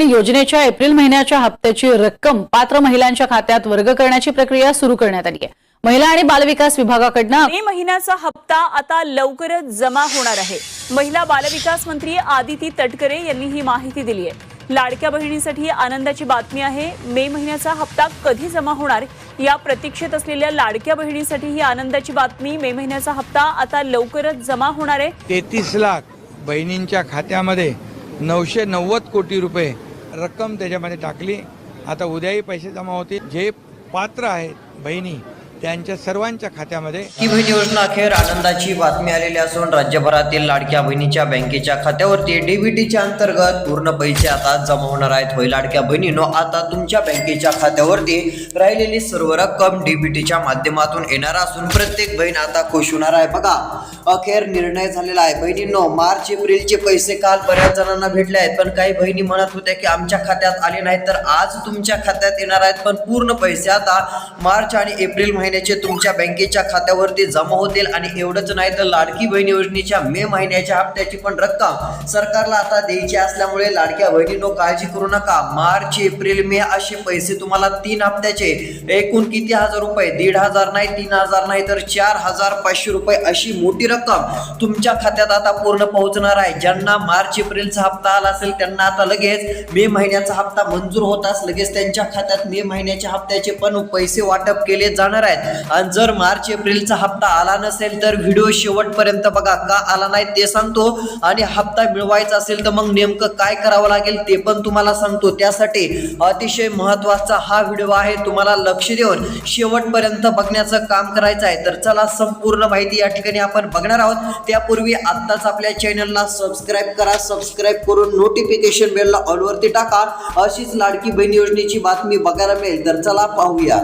बहिणी योजनेच्या एप्रिल महिन्याच्या हप्त्याची रक्कम पात्र महिलांच्या खात्यात वर्ग करण्याची प्रक्रिया सुरू करण्यात आली आहे। महिला आणि बालविकास विभागाकडून मे महिन्याचा हप्ता आता लवकरच जमा होणार आहे। महिला बालविकास मंत्री आदिती तटकरे यांनी ही माहिती दिली आहे। लाडक्या बहिणींसाठी आनंदाची बातमी आहे। मे महिन्याचा हप्ता कधी जमा होणार या प्रतीक्षेत असलेल्या लाडक्या बहिणींसाठी ही आनंदाची बातमी। मे महिन्याचा हप्ता आता लवकरच जमा होणार आहे। 33 लाख बहिणींच्या खात्यामध्ये 990 कोटी रुपये रक्कम त्याच्यामध्ये टाकली। आता उद्याही पैसे जमा होतील। जे पात्र आहेत बहिणी त्यांच्या सर्वांच्या खात्यामध्ये लाडकी बहीण योजना अखेर आनंदाची बातमी आलेली असून राज्यभरातील लाडक्या बहिणीच्या बँकेच्या खात्यावरती डीबीटीच्या अंतर्गत पूर्ण पैसे आता जमा होणार आहेत। होय लाडक्या बहिणींनो, आता तुमच्या बँकेच्या खात्यावरती राहिलेली सर्व रक्कम डीबीटीच्या माध्यमातून येणार असून प्रत्येक बहीण आता खुश होणार आहे। बघा, अखेर निर्णय झालेला आहे। बहिणींनो, मार्च एप्रिलचे पैसे काल बऱ्याच जणांना भेटले आहेत, पण काही बहिणी म्हणत होत्या की आमच्या खात्यात आले नाहीत, तर आज तुमच्या खात्यात येणार आहेत। पण पूर्ण पैसे आता मार्च आणि एप्रिल महिन्याचे तुमच्या बँकेच्या खात्यावरती जमा होतील। आणि एवढंच नाही तर लाडकी बहीण योजनेच्या मे महिन्याच्या हप्त्याची पण रक्कम सरकारला आता द्यायची असल्यामुळे लाडक्या बहिणींनो काळजी करू नका। मार्च एप्रिल मे असे पैसे तुम्हाला 3 हप्त्याचे एकूण किती हजार रुपये, 1,500 नाही, 3,000 नाही, तर 4,500 रुपये अशी मोठी रक्कम तुमच्या खात्यात आता पूर्ण पोहोचणार आहे। ज्यांना मार्च एप्रिलचा हप्ता आला असेल त्यांना आता लगेच मे महिन्याचा हप्ता मंजूर होताच लगेच त्यांच्या खात्यात मे महिन्याच्या हप्त्याचे पण पैसे वाटप केले जाणार आहेत। आणि जर मार्च एप्रिलचा हप्ता आला नसेल तर व्हिडिओ शेवटपर्यंत बघा, का आला नाही ते सांगतो। आणि हप्ता मिळवायचा असेल तर मग नेमकं काय करावं लागेल ते पण तुम्हाला सांगतो। त्यासाठी अतिशय महत्त्वाचा हा व्हिडिओ आहे, तुम्हाला लक्ष देऊन शेवटपर्यंत बघण्याचं काम करायचं आहे। तर चला संपूर्ण माहिती या ठिकाणी आपण बघणार आहोत। त्यापूर्वी आत्ताच आपल्या चॅनलला सबस्क्राईब करा, सबस्क्राईब करून नोटिफिकेशन बेलला ऑल वरती टाका। अशीच लाडकी बहीण योजनेची बातमी बघायला मिळेल। तर चला पाहूया।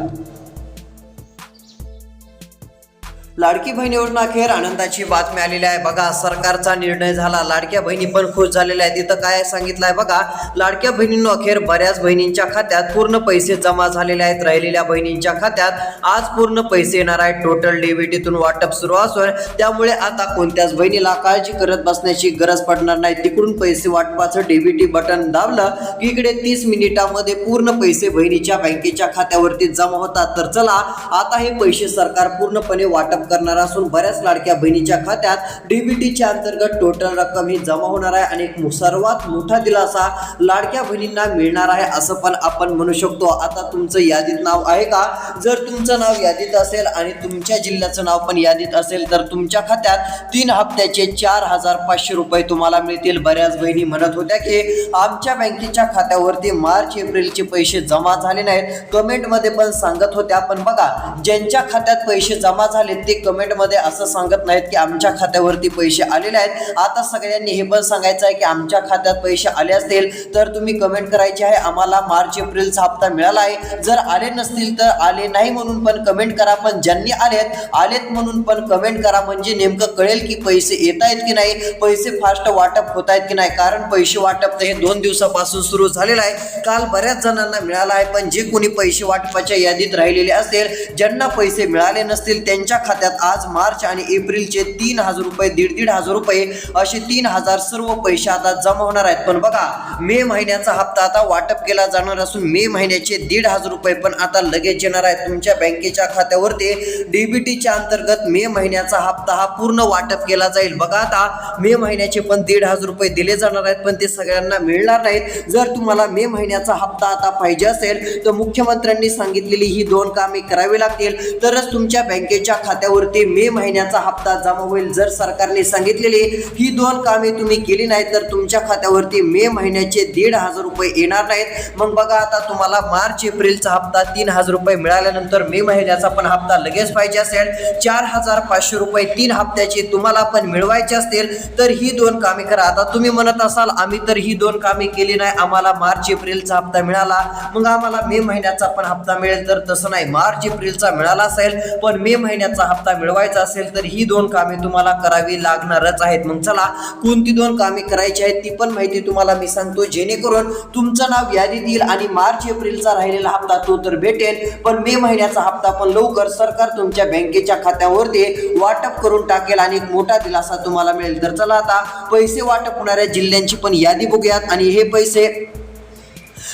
लाडकी बहीण योजना अखेर आनंदाची बातमी आलेली आहे। बघा, सरकारचा निर्णय झाला, लाडक्या बहिणी पण खुश झालेल्या आहेत। इथं काय सांगितलंय बघा, लाडक्या बहिणींनो अखेर बऱ्याच बहिणींच्या खात्यात पूर्ण पैसे जमा झालेले आहेत। राहिलेल्या बहिणींच्या खात्यात आज पूर्ण पैसे येणार आहेत। टोटल डीबीटीतून वाटप सुरू असून त्यामुळे आता कोणत्याच बहिणीला काळजी करत बसण्याची गरज पडणार नाही। तिकडून पैसे वाटपाचं डीबीटी बटन दाबलं की इकडे 30 मिनिटांमध्ये पूर्ण पैसे बहिणीच्या बँकेच्या खात्यावरती जमा होतात। तर चला, आता हे पैसे सरकार पूर्णपणे वाटप करणार असून बऱ्याच लाडक्या बहिणीच्या खात्यात डीबीटीच्या अंतर्गत टोटल रक्कम ही जमा होणार आहे। आणि सर्वात मोठा दिलासा लाडक्या बहिणींना मिळणार आहे असं पण आपण म्हणू शकतो। आता तुमचं यादीत नाव आहे का? जर तुमचं नाव यादीत असेल आणि तुमच्या जिल्ह्याचं नाव पण यादीत असेल तर तुमच्या खात्यात 3 हप्त्याचे 4,500 रुपये तुम्हाला मिळतील। बऱ्याच बहिणी म्हणत होत्या की आमच्या बँकेच्या खात्यावरती मार्च एप्रिलचे पैसे जमा झाले नाहीत, कमेंट मध्ये पण सांगत होत्या। पण बघा, ज्यांच्या खात्यात पैसे जमा झाले ते कमेंट मध्ये असं सांगत नाहीत की आमच्या खात्यावरती पैसे आलेले आहेत। आता सगळ्यांनी हे पण सांगायचं आहे की आमच्या खात्यात पैसे आले असतील तर तुम्ही कमेंट करायची आहे आम्हाला मार्च एप्रिलचा हप्ता मिळाला आहे। जर आले नसतील तर आले नाही म्हणून पण कमेंट करा, पण ज्यांनी आलेत म्हणून पण कमेंट करा, म्हणजे नेमकं कळेल की पैसे येत आहेत की नाही, पैसे फास्ट वाटप होत आहेत की नाही। कारण पैसे वाटप हे 2 दिवसापासून सुरू झालेलं आहे। काल बऱ्याच जणांना मिळाला आहे, पण जे कोणी पैसे वाटपाच्या यादीत राहिलेले असेल, ज्यांना पैसे मिळाले नसतील त्यांच्या खात्यात आज मार्च आणि एप्रिलचे 3,000 रुपये, 1,500 रुपये असे 3,000 सर्व पैसे आता जमा होणार आहेत। पण बघा, मे महिन्याचा हप्ता आता वाटप केला जाणार असून मे महिन्याचे 1,500 रुपये पण आता लगेच येणार आहेत तुमच्या बँकेच्या खात्यावरती। डीबीटीच्या अंतर्गत मे महिन्याचा हप्ता हा पूर्ण वाटप केला जाईल। बघा, आता मे महिन्याचे पण 1,500 रुपये दिले जाणार आहेत, पण ते सगळ्यांना मिळणार नाहीत। जर तुम्हाला मे महिन्याचा हप्ता आता पाहिजे असेल तर मुख्यमंत्र्यांनी सांगितलेली ही 2 कामे करावी लागतील, तरच तुमच्या बँकेच्या खात्यावरती मे महिन्याचा हप्ता जमा होईल। जर सरकारने सांगितलेली ही 2 कामे तुम्ही केली नाही तर तुमच्या खात्यावरती मे महिन्याचे 1,500 रुपये येणार नाहीत। मग बघा, आता तुम्हाला मार्च एप्रिलचा हप्ता 3,000 रुपये मिळाल्यानंतर मे महिन्याचा पण हप्ता लगेच पाहिजे असेल 4,500 रुपये 3 हप्त्याचे तुम्हाला पण मिळवायचे असतील तर ही 2 कामे करा। आता तुम्ही म्हणत असाल आम्ही तर ही 2 कामे केली नाही, आम्हाला मार्च एप्रिलचा हप्ता मिळाला मग आम्हाला मे महिन्याचा पण हप्ता मिळेल। तर तसं नाही, मार्च एप्रिलचा मिळाला असेल पण मे महिन्याचा हप्ता मिळवायचा असेल तर ही 2 कामे तुम्हाला करावी लागणारच आहेत। मग चला, कोणती 2 कामे करायची आहेत ती पण माहिती तुम्हाला मी सांगतो, जेणेकरून तुमचं नाव यादीत येईल आणि मार्च एप्रिलचा राहिलेला हप्ता तो तर भेटेल, पण मे महिन्याचा हप्ता पण लवकर सरकार तुमच्या बँकेच्या खात्यावरती वाटप करून टाकेल आणि एक मोठा दिलासा तुम्हाला मिळेल। तर चला, आता पैसे वाटप होणाऱ्या जिल्ह्यांची पण यादी बघूयात। आणि हे पैसे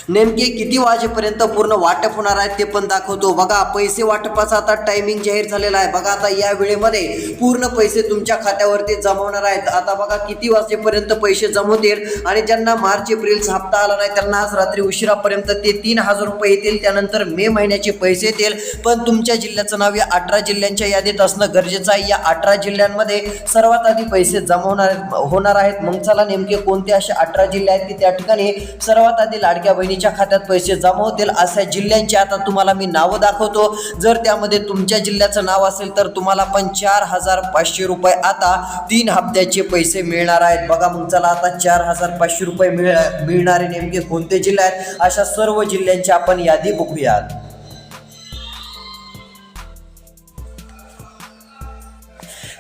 नेमके किती वाजेपर्यंत पूर्ण वाटप होणार आहे ते पण दाखवतो। बघा पैसे वाटपाचा आता टायमिंग जाहीर झालेला आहे। बघा आता या वेळेमध्ये पूर्ण पैसे तुमच्या खात्यावरती जमवणार आहेत। आता बघा किती वाजेपर्यंत पैसे जमवतील आणि ज्यांना मार्च एप्रिलचा हप्ता आला नाही त्यांना आज रात्री उशिरापर्यंत ते 3000 रुपये येतील। त्यानंतर मे महिन्याचे पैसे येतील। पण तुमच्या जिल्ह्याचं नाव या 18 जिल्ह्यांच्या यादीत असणं गरजेचं आहे। या 18 जिल्ह्यांमध्ये सर्वात आधी पैसे होणार आहेत। मग चला नेमके कोणते असे 18 जिल्हे आहेत की त्या ठिकाणी सर्वात आधी लाडक्या बहिणीच्या खात्यात पैसे जमा होतील अशा जिल्ह्यांची आता तुम्हाला मी नावं दाखवतो। जर त्यामध्ये तुमच्या जिल्ह्याचं नाव असेल तर तुम्हाला पण 4500 रुपये आता 3 हप्त्याचे पैसे मिळणार आहेत। बघा मग चला आता 4500 रुपये मिळणारे नेमके कोणते जिल्हे आहेत अशा सर्व जिल्ह्यांची आपण यादी बघूयात।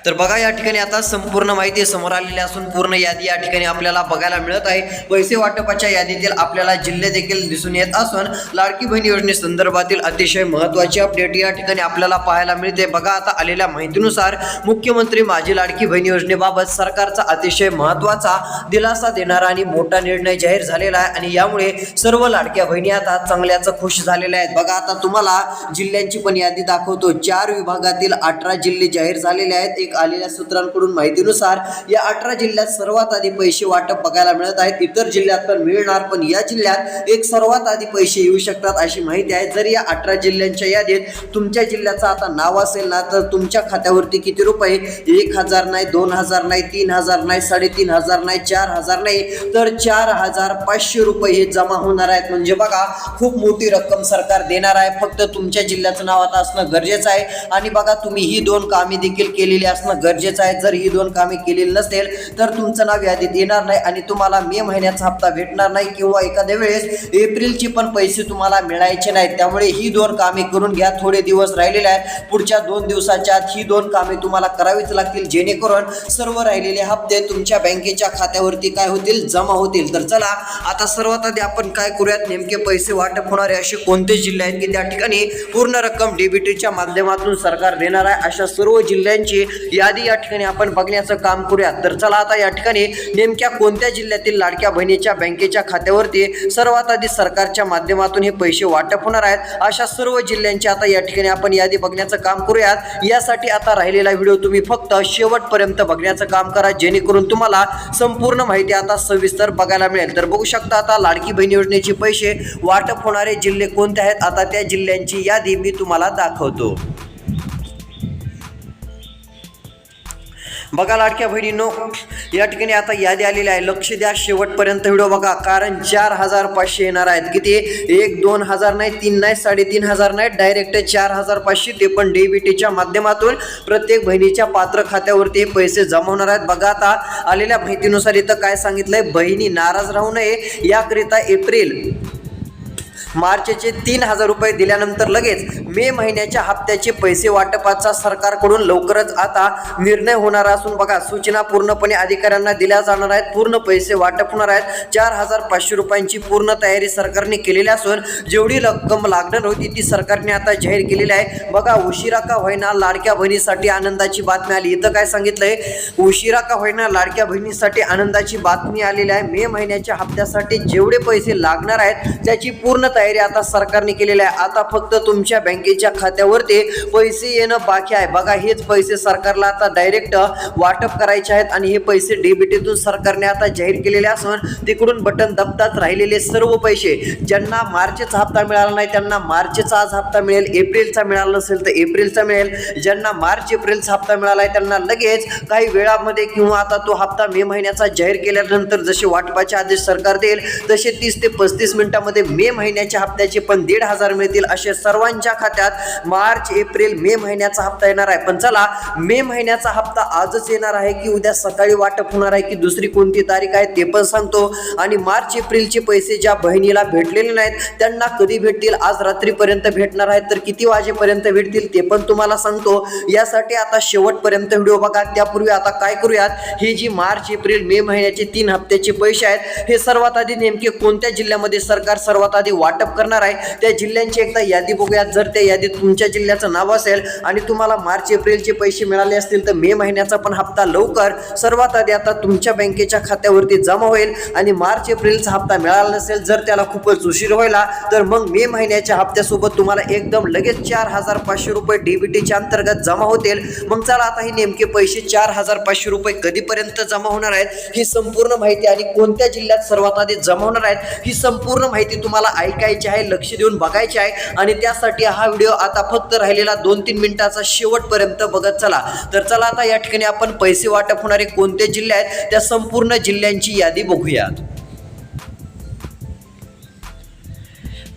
तर बघा या ठिकाणी आता संपूर्ण माहिती समोर आलेली असून पूर्ण यादी या ठिकाणी आपल्याला बघायला मिळत आहे। पैसे वाटपाच्या यादीतील आपल्याला जिल्हे देखील दिसून येत असून लाडकी बहीण योजनेसंदर्भातील अतिशय महत्त्वाची अपडेट या ठिकाणी आपल्याला पाहायला मिळते। बघा आता आलेल्या माहितीनुसार मुख्यमंत्री माझी लाडकी बहीण योजनेबाबत सरकारचा अतिशय महत्त्वाचा दिलासा देणारा आणि मोठा निर्णय जाहीर झालेला आहे आणि यामुळे सर्व लाडक्या बहिणी आता चांगल्याच खुश झालेल्या आहेत। बघा आता तुम्हाला जिल्ह्यांची पण यादी दाखवतो। 4 विभागातील 18 जिल्हे जाहीर झालेले आहेत। आलेल्या सूत्रांकडून माहितीनुसार या 18 जिल्ह्यात सर्वात आधी पैसे वाटप बघायला मिळत आहेत। इतर जिल्ह्यात पण मिळणार पण या जिल्ह्यात एक सर्वात आधी पैसे येऊ शकतात अशी माहिती आहे। जर या 18 जिल्ह्यांच्या यादीत तुमच्या जिल्ह्याचं आता नाव असेल ना तर तुमच्या खात्यावरती किती रुपये 1000 नाही 2000 नाही 3000 नाही 3500 नाही 4000 नाही तर 4500 रुपये हे जमा होणार आहेत। म्हणजे बघा खूप मोठी रक्कम सरकार देणार आहे। फक्त तुमच्या जिल्ह्याचं नाव आता असणं गरजेचं आहे आणि बघा तुम्ही ही 2 कामे देखील केलेली असणं गरजेचं आहे। जर ही 2 कामे केलेली नसेल तर तुमचं नाव यादीत येणार नाही आणि तुम्हाला मे महिन्याचा हप्ता भेटणार नाही किंवा एखाद्या वेळेस एप्रिलचे पण पैसे तुम्हाला मिळायचे नाहीत। त्यामुळे ही 2 कामे करून घ्या। थोडे दिवस राहिलेले आहेत, पुढच्या 2 दिवसाच्या आत ही 2 कामे तुम्हाला करावीच लागतील जेणेकरून सर्व राहिलेले हप्ते तुमच्या बँकेच्या खात्यावरती काय होतील जमा होतील। तर चला आता सर्वात आधी आपण काय करूयात नेमके पैसे वाटप होणारे असे कोणते जिल्हे आहेत की त्या ठिकाणी पूर्ण रक्कम डीबीटीच्या माध्यमातून सरकार देणार आहे अशा सर्व जिल्ह्यांची यादी या ठिकाणी आपण बघण्याचं काम करूयात। तर चला आता या ठिकाणी नेमक्या कोणत्या जिल्ह्यातील लाडक्या बहिणीच्या बँकेच्या खात्यावरती सर्वात आधी सरकारच्या माध्यमातून हे पैसे वाटप होणार आहेत अशा सर्व जिल्ह्यांची आता या ठिकाणी आपण यादी बघण्याचं काम करूयात। यासाठी आता राहिलेला व्हिडिओ तुम्ही फक्त शेवटपर्यंत बघण्याचं काम करा जेणेकरून तुम्हाला संपूर्ण माहिती आता सविस्तर बघायला मिळेल। तर बघू शकता आता लाडकी बहीण योजनेचे पैसे वाटप होणारे जिल्हे कोणते आहेत आता त्या जिल्ह्यांची यादी मी तुम्हाला दाखवतो। बघा लाडक्या बहिणींनो या ठिकाणी आता यादी आलेली आहे। लक्ष द्या शेवटपर्यंत व्हिडिओ बघा कारण 4500 येणार आहेत। किती 1-2000 नाही 3 नाही 3500 नाही डायरेक्ट 4500 ते पण डीबीटीच्या माध्यमातून प्रत्येक बहिणीच्या पात्र खात्यावरती पैसे जमा होणार आहेत। बघा आता आलेल्या माहितीनुसार इथं काय सांगितलंय बहिणी नाराज राहू नये याकरिता एप्रिल मार्चचे 3000 रुपये दिल्यानंतर लगेच मे महिन्याच्या हप्त्याचे पैसे वाटपाचा सरकारकडून लवकरच आता निर्णय होणार असून बघा सूचना पूर्णपणे अधिकाऱ्यांना दिल्या जाणार आहेत। पूर्ण पैसे वाटप होणार आहेत। 4500 रुपयांची पूर्ण तयारी सरकारने केलेली असून जेवढी रक्कम लागणार होती ती सरकारने आता जाहीर केलेली आहे। बघा उशिरा का होईना लाडक्या बहिणीसाठी आनंदाची बातमी आली। इथं काय सांगितलंय उशिरा का होईना लाडक्या बहिणीसाठी आनंदाची बातमी आलेली आहे। मे महिन्याच्या हप्त्यासाठी जेवढे पैसे लागणार आहेत त्याची पूर्ण तयारी आता सरकारने केलेली आहे। आता फक्त तुमच्या बँकेच्या खात्यावरती पैसे येणं बाकी आहे। बघा हेच पैसे सरकारला आता डायरेक्ट वाटप करायचे आहेत आणि हे पैसे डीबीटीतून सरकारने आता जाहीर केलेले असून तिकडून बटन दाबताच राहिलेले सर्व पैसे ज्यांना मार्चचा हप्ता मिळाला नाही त्यांना मार्चचा आज हप्ता मिळेल, एप्रिलचा मिळाला नसेल तर एप्रिलचा मिळेल, ज्यांना मार्च एप्रिलचा हप्ता मिळाला आहे त्यांना लगेच काही वेळामध्ये किंवा आता तो हप्ता मे महिन्याचा जाहीर केल्यानंतर जसे वाटपाचे आदेश सरकार देईल तसे 30 ते 35 मिनिटांमध्ये मे महिन्याच्या हप्त्याचे पण 1500 मिळतील। असे सर्वांच्या खात्यात मार्च एप्रिल मे महिन्याचा हप्ता येणार आहे। पण चला मे महिन्याचा हप्ता आजच येणार आहे की उद्या सकाळी वाटप होणार आहे की दुसरी कोणती तारीख आहे ते पण सांगतो आणि मार्च एप्रिलचे पैसे ज्या बहिणीला भेटलेले नाहीत त्यांना कधी भेटतील आज रात्रीपर्यंत भेटणार आहेत तर किती वाजेपर्यंत भेटतील ते पण तुम्हाला सांगतो। यासाठी आता शेवटपर्यंत व्हिडिओ बघा। त्यापूर्वी आता काय करूयात हे जी मार्च एप्रिल मे महिन्याचे 3 हप्त्याचे पैसे आहेत हे सर्वात आधी नेमके कोणत्या जिल्ह्यामध्ये सरकार सर्वात आधी वाटप करणार आहे त्या जिल्ह्यांची एकदा यादी बघूयात. जर त्या यादीत तुमच्या जिल्ह्याचं नाव असेल आणि तुम्हाला मार्च एप्रिलचे पैसे मिळाले असतील तर मे महिन्याचा पण हप्ता लवकर सर्वात आधी आता तुमच्या बँकेच्या खात्यावरती जमा होईल. आणि मार्च एप्रिलचा हप्ता मिळाला नसेल, जर त्याला खूपच उशीर व्हायला, तर मग मे महिन्याच्या हप्त्यासोबत तुम्हाला एकदम लगेच 4,500 रुपये डीबीटीच्या अंतर्गत जमा होतील. मग चला आता हे नेमके पैसे 4,500 रुपये कधीपर्यंत जमा होणार आहेत ही संपूर्ण माहिती आणि कोणत्या जिल्ह्यात सर्वात आधी जमा होणार आहेत ही संपूर्ण माहिती तुम्हाला ऐकायची आहे, लक्ष देऊन बघायची आहे. आणि त्यासाठी हा व्हिडिओ आता फक्त राहिलेला 2-3 मिनिटाचा शेवटपर्यंत बघत चला. तर चला आता या ठिकाणी आपण पैसे वाटप होणारे कोणते जिल्हे आहेत त्या संपूर्ण जिल्ह्यांची यादी बघूयात.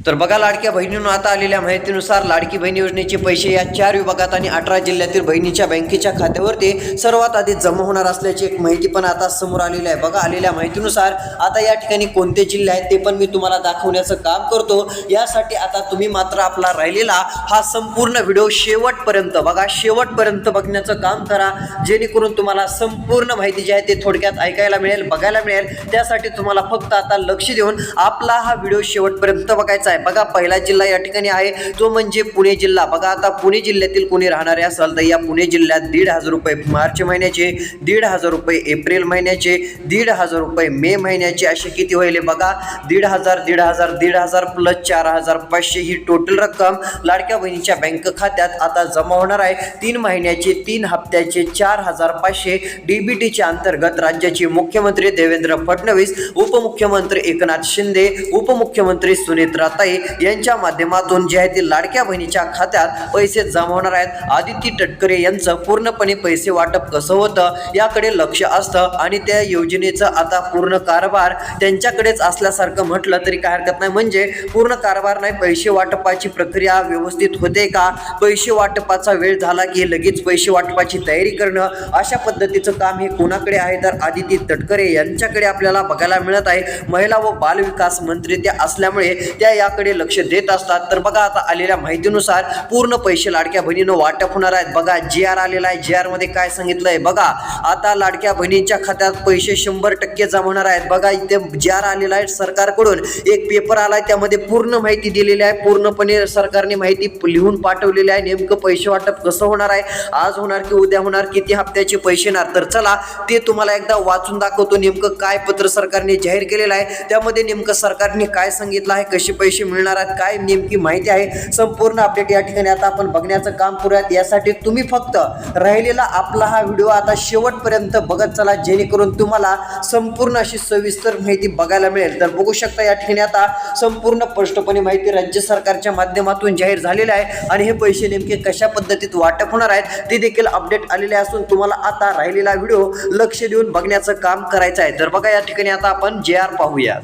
तर बघा लाडक्या बहिणींनो, आता आलेल्या माहितीनुसार लाडकी बहीण योजनेचे पैसे या 4 विभागात आणि 18 जिल्ह्यातील बहिणीच्या बँकेच्या खात्यावरती सर्वात आधी जमा होणार असल्याची एक माहिती पण आता समोर आलेली आहे. बघा आलेल्या माहितीनुसार आता या ठिकाणी कोणते जिल्हे आहेत ते पण मी तुम्हाला दाखवण्याचं काम करतो. यासाठी आता तुम्ही मात्र आपला राहिलेला हा संपूर्ण व्हिडिओ शेवटपर्यंत बघा, शेवटपर्यंत बघण्याचं काम करा, जेणेकरून तुम्हाला संपूर्ण माहिती जी आहे ते थोडक्यात ऐकायला मिळेल, बघायला मिळेल. त्यासाठी तुम्हाला फक्त आता लक्ष देऊन आपला हा व्हिडिओ शेवटपर्यंत बघायचा आहे. बघा पहिला जिल्हा या ठिकाणी आहे तो म्हणजे पुणे जिल्हा. बघा आता पुणे जिल्ह्यातील कोणी राहणारे असाल तर या पुणे जिल्ह्यात 1,500 रुपये मार्च महिन्याचे, 1,500 रुपये एप्रिल महिन्याचे, 1,500 रुपये मे महिन्याचे, असे किती होईल बघा 1,500, 1,500, 1,500 प्लस 4,500 ही टोटल रक्कम लाडक्या बहिणीच्या बँक खात्यात आता जमा होणार आहे. 3 महिन्याचे 3 हप्त्याचे 4,500 डीबीटीच्या अंतर्गत राज्याचे मुख्यमंत्री देवेंद्र फडणवीस, उपमुख्यमंत्री एकनाथ शिंदे, उपमुख्यमंत्री सुनेत्रा यांच्या माध्यमातून जे आहे ते लाडक्या बहिणीच्या खात्यात पैसे जमा होणार आहेत. आदिती तटकरे यांचं पूर्णपणे पैसे वाटप कसं होतं याकडे लक्ष असतं आणि त्या योजनेचं आता पूर्ण कारभार त्यांच्याकडेच असल्यासारखं म्हटलं तरी काय हरकत नाही. म्हणजे पूर्ण कारभार नाही, पैसे वाटपाची प्रक्रिया व्यवस्थित होते का, पैसे वाटपाचा वेळ झाला की लगेच पैसे वाटपाची तयारी करणं, अशा पद्धतीचं काम हे कोणाकडे आहे तर आदिती तटकरे यांच्याकडे आपल्याला बघायला मिळत आहे. महिला व बालविकास मंत्री त्या असल्यामुळे त्या याकडे लक्ष देत असतात. तर बघा आता आलेल्या माहितीनुसार पूर्ण पैसे लाडक्या बहिणींना वाटप होणार आहेत. बघा GR आलेला आहे, GR मध्ये काय सांगितलंय बघा, आता लाडक्या बहिणींच्या खात्यात पैसे 100% जमा होणार आहेत. बघा इथे GR आलेला आहे, सरकारकडून एक पेपर आलाय त्यामध्ये पूर्ण माहिती दिलेली आहे, पूर्णपणे सरकारने माहिती लिहून पाठवलेली आहे. नेमकं पैसे वाटप कसं होणार आहे, आज होणार की उद्या होणार, किती हप्त्याचे पैसे येणार, तर चला ते तुम्हाला एकदा वाचून दाखवतो. नेमकं काय पत्र सरकारने जाहीर केलेलं आहे, त्यामध्ये नेमकं सरकारने काय सांगितलं आहे, कसे पैसे मिळणार आहेत, काय नेमकी माहिती आहे, संपूर्ण अपडेट या ठिकाणी आता आपण बघण्याचं काम करूयात. यासाठी तुम्ही फक्त राहिलेला आपला हा व्हिडिओ आता शेवटपर्यंत बघत चला, जेणेकरून तुम्हाला संपूर्ण अशी सविस्तर माहिती बघायला मिळेल. तर बघू शकता या ठिकाणी आता संपूर्ण स्पष्टपणे माहिती राज्य सरकारच्या माध्यमातून जाहीर झालेली आहे आणि हे पैसे नेमके कशा पद्धतीत वाटप होणार आहेत ते देखील अपडेट आलेले असून तुम्हाला आता राहिलेला व्हिडिओ लक्ष देऊन बघण्याचं काम करायचं आहे. तर बघा या ठिकाणी आता आपण GR पाहूया.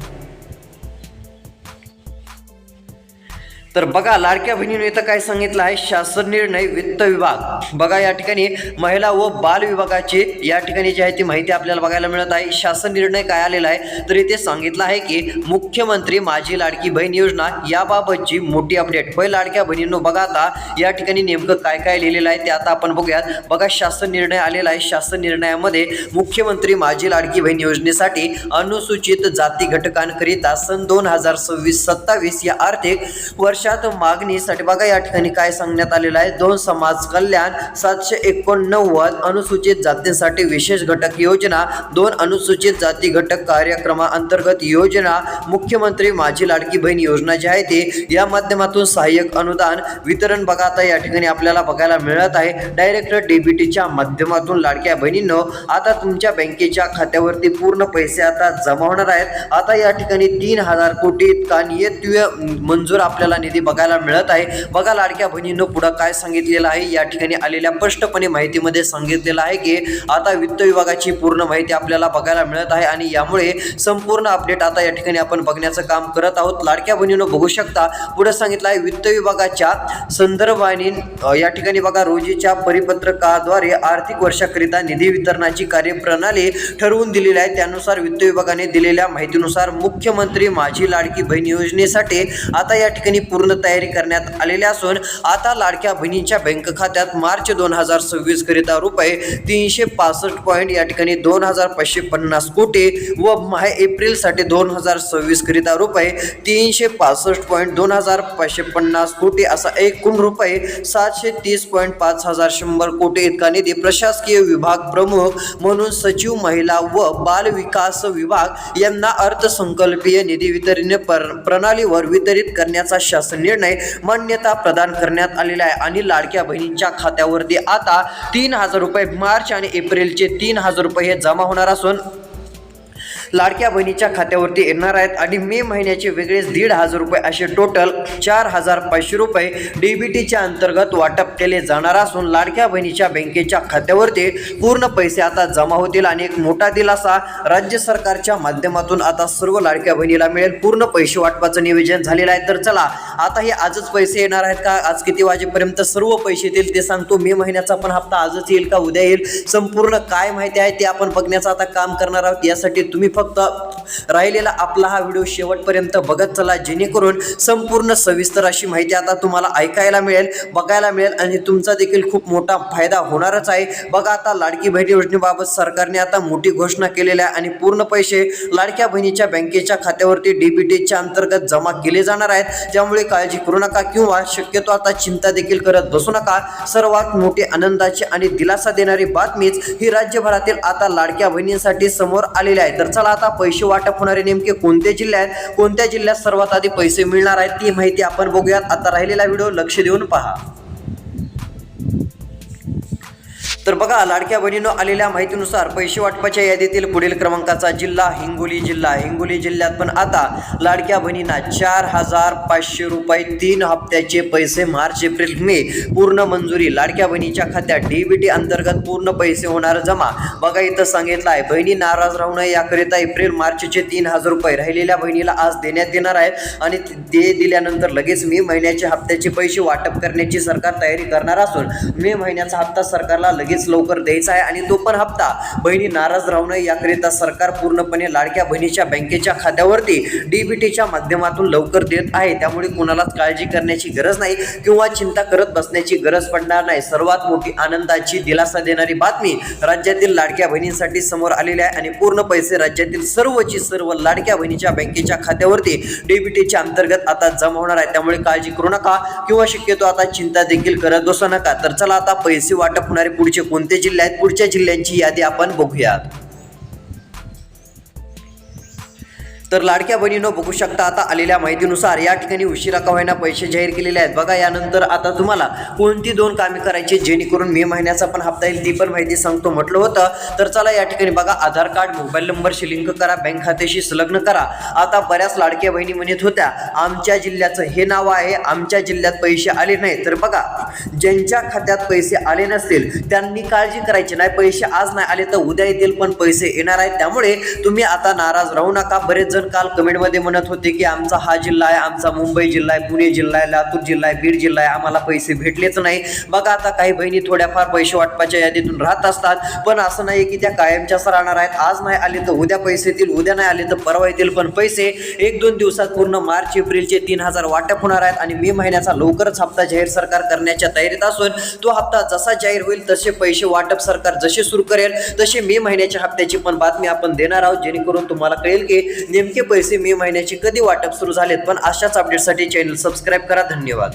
तर बघा लाडक्या बहिणीने इथं काय सांगितलं आहे, शासन निर्णय वित्त विभाग. बघा या ठिकाणी महिला व बाल विभागाची या ठिकाणी जी आहे ती माहिती आपल्याला बघायला मिळत आहे. शासन निर्णय काय आलेला आहे तर इथे सांगितलं आहे की मुख्यमंत्री माझी लाडकी बहीण योजना याबाबतची मोठी अपडेट. होय लाडक्या बहिणींनो, बघा आता या ठिकाणी नेमकं काय काय लिहिलेलं आहे ते आता आपण बघूयात. बघा शासन निर्णय आलेला आहे. शासन निर्णयामध्ये मुख्यमंत्री माझी लाडकी बहीण योजनेसाठी अनुसूचित जाती घटकांकरिता सन 2026-27 या आर्थिक वर्ष मागणीसाठी बघा या ठिकाणी काय सांगण्यात आलेलं आहे, 2 समाज कल्याण 789 अनुसूचित जातींसाठी विशेष घटक योजना, 2 अनुसूचित जाती घटक कार्यक्रमाअंतर्गत योजना, मुख्यमंत्री माझी लाडकी बहीण योजना जी आहे ती या माध्यमातून सहाय्यक अनुदान वितरण. बघा आता या ठिकाणी आपल्याला बघायला मिळत आहे डायरेक्ट डीबीटीच्या माध्यमातून लाडक्या बहिणींनो आता तुमच्या बँकेच्या खात्यावरती पूर्ण पैसे आता जमा होणार आहेत. आता या ठिकाणी 3,000 कोटी इतका नियतव्यय मंजूर आपल्याला निधी बघायला मिळत आहे. बघा लाडक्या बहिणींनो पुढे काय सांगितलेलं आहे, या ठिकाणी आलेल्या स्पष्टपणे माहितीमध्ये सांगितलेलं आहे की आता वित्त विभागाची पूर्ण माहिती आपल्याला बघायला मिळत आहे आणि यामुळे संपूर्ण अपडेट आता या ठिकाणी आपण बघण्याचं काम करत आहोत. लाडक्या बहिणींनो बघू शकता पुढे सांगितलं आहे वित्त विभागाच्या संदर्भाने या ठिकाणी बघा रोजीच्या परिपत्रकाद्वारे आर्थिक वर्षाकरिता निधी वितरणाची कार्यप्रणाली ठरवून दिलेली आहे. त्यानुसार वित्त विभागाने दिलेल्या माहितीनुसार मुख्यमंत्री माझी लाडकी बहीण योजनेसाठी आता या ठिकाणी पूर्ण तयारी करण्यात आलेली असून आता लाडक्या बहिणींच्या बँक खात्यात मार्च 2026 करिता रुपये 365 पॉईंट या ठिकाणी 2550 कोटी व एप्रिल साठी 2026 करिता रुपये 365.2550 कोटी असा एकूण रुपये 730.5100 कोटी इतका निधी प्रशासकीय विभाग प्रमुख म्हणून सचिव महिला व बाल विकास विभाग यांना अर्थसंकल्पीय निधी वितरण प्रणालीवर वितरित करण्याचा शासन निर्णय मान्यता प्रदान करण्यात आलेला आहे आणि लाडक्या बहिणींच्या खात्यावरती आता 3000 रुपये मार्च आणि एप्रिलचे 3000 रुपये हे जमा होणार असून लाडक्या बहिणीच्या खात्यावरती येणार आहेत आणि मे महिन्याचे वेगळेच 1500 रुपये असे टोटल 4500 रुपये डीबीटीच्या अंतर्गत वाटप केले जाणार असून लाडक्या बहिणीच्या बँकेच्या खात्यावरती पूर्ण पैसे आता जमा होतील आणि एक मोठा दिलासा राज्य सरकारच्या माध्यमातून आता सर्व लाडक्या बहिणीला मिळेल. पूर्ण पैसे वाटपाचं नियोजन झालेलं आहे. तर चला आता हे आजच पैसे येणार आहेत का, आज किती वाजेपर्यंत सर्व पैसे येतील ते सांगतो. मे महिन्याचा पण हप्ता आजच येईल का उद्या येईल, संपूर्ण काय माहिती आहे ते आपण बघण्याचं आता काम करणार आहोत. यासाठी तुम्ही फक्त राहिलेला आपला हा व्हिडिओ शेवटपर्यंत बघत चला, जेणेकरून संपूर्ण सविस्तर अशी माहिती आता तुम्हाला ऐकायला मिळेल, बघायला मिळेल आणि तुमचा देखील खूप मोठा फायदा होणारच आहे. बघा आता लाडकी बहीण योजनेबाबत सरकारने आता मोठी घोषणा केलेली आहे आणि पूर्ण पैसे लाडक्या बहिणीच्या बँकेच्या खात्यावरती डीबीटीच्या अंतर्गत जमा केले जाणार आहेत. त्यामुळे काळजी करू नका किंवा शक्यतो आता चिंता देखील करत बसू नका. सर्वात मोठी आनंदाची आणि दिलासा देणारी बातमीच ही राज्यभरातील आता लाडक्या बहिणींसाठी समोर आलेली आहे. तर चला आता पैसे वाटप होणारे नेमके कोणत्या जिल्ह्यात, कोणत्या जिल्ह्यात सर्वात आधी पैसे मिळणार आहेत ती माहिती आपण बघूयात. आता राहिलेला व्हिडिओ लक्ष देऊन पहा. तर बघा लाडक्या बहिणींनो आलेल्या माहितीनुसार पैसे वाटपाच्या यादीतील पुढील क्रमांकाचा जिल्हा हिंगोली जिल्हा. हिंगोली जिल्ह्यात पण आता लाडक्या बहिणींना 4500 रुपये 3 हप्त्याचे पैसे मार्च एप्रिल मे पूर्ण मंजुरी. लाडक्या बहिणीच्या खात्यात डीबीटी अंतर्गत पूर्ण पैसे होणार जमा. बघा इथं सांगितलं आहे बहिणी नाराज राहू नये याकरिता एप्रिल मार्चचे 3000 रुपये राहिलेल्या बहिणीला आज देण्यात येणार आहेत आणि ते दिल्यानंतर लगेच मे महिन्याच्या हप्त्याचे पैसे वाटप करण्याची सरकार तयारी करणार असून मे महिन्याचा हप्ता सरकारला लगेच लवकर द्यायचा आहे आणि तो पण हप्ता बहिणी नाराज राहू नये याकरिता सरकार पूर्णपणे लाडक्या बहिणीच्या बँकेच्या खात्यावरती डीबीटीच्या माध्यमातून लवकर देत आहे. त्यामुळे कुणालाच काळजी करण्याची गरज नाही किंवा चिंता करत बसण्याची गरज पडणार नाही. सर्वात मोठी आनंदाची दिलासा देणारी बातमी राज्यातील लाडक्या बहिणींसाठी समोर आलेली आहे आणि पूर्ण पैसे राज्यातील सर्व लाडक्या बहिणीच्या बँकेच्या खात्यावरती डीबीटीच्या अंतर्गत आता जमा होणार आहे. त्यामुळे काळजी करू नका किंवा शक्यतो आता चिंता देखील करत बसू नका. तर चला आता पैसे वाटप होणारे पुढचे कोणते जिल्हे आहेत, पुढच्या जिल्ह्यांची यादी आपण बघूयात. तर लाडक्या बहिणींनो बघू शकता आता आलेल्या माहितीनुसार या ठिकाणी उशिरा का होईना पैसे जाहीर केलेले आहेत. बघा यानंतर आता तुम्हाला कोणती 2 कामे करायची जेणेकरून मे महिन्याचा पण हप्ता येईल ती पण माहिती सांगतो म्हटलं होतं. तर चला या ठिकाणी बघा आधार कार्ड मोबाईल नंबरशी लिंक करा, बँक खात्याशी संलग्न करा. आता बऱ्याच लाडक्या बहिणी म्हणत होत्या आमच्या जिल्ह्याचं हे नाव आहे, आमच्या जिल्ह्यात पैसे आले नाही. तर बघा ज्यांच्या खात्यात पैसे आले नसतील त्यांनी काळजी करायची नाही. पैसे आज नाही आले तर उद्या येतील पण पैसे येणार आहेत. त्यामुळे तुम्ही आता नाराज राहू नका. बरेच जण काल कमेंटमध्ये म्हणत होते की आमचा हा जिल्हा आहे, आमचा मुंबई जिल्हा आहे, पुणे जिल्हा आहे, लातूर जिल्हा आहे, बीड जिल्हा आहे, आम्हाला पैसे भेटलेच नाही. बघा आता काही बहिणी थोड्याफार पैसे वाटपाच्या यादीतून राहत असतात पण असं नाही की त्या कायमच्याच राहणार आहेत. आज नाही आले तर उद्या पैसे येतील, उद्या नाही आले तर परवा येतील पण पैसे 1-2 दिवसात पूर्ण मार्च एप्रिलचे 3000 वाटप होणार आहेत आणि मे महिन्याचा लवकरच हप्ता जाहीर सरकार करण्याच्या तयारीत असून तो हप्ता जसा जाहीर होईल तसे पैसे वाटप सरकार जसे सुरू करेल तसे मे महिन्याच्या हप्त्याची पण बातमी आपण देणार आहोत जेणेकरून तुम्हाला कळेल की नेमके पैसे मे महिन्याचे कधी वाटप सुरू झालेत. पण अशाच अपडेटसाठी चॅनल सबस्क्राईब करा. धन्यवाद.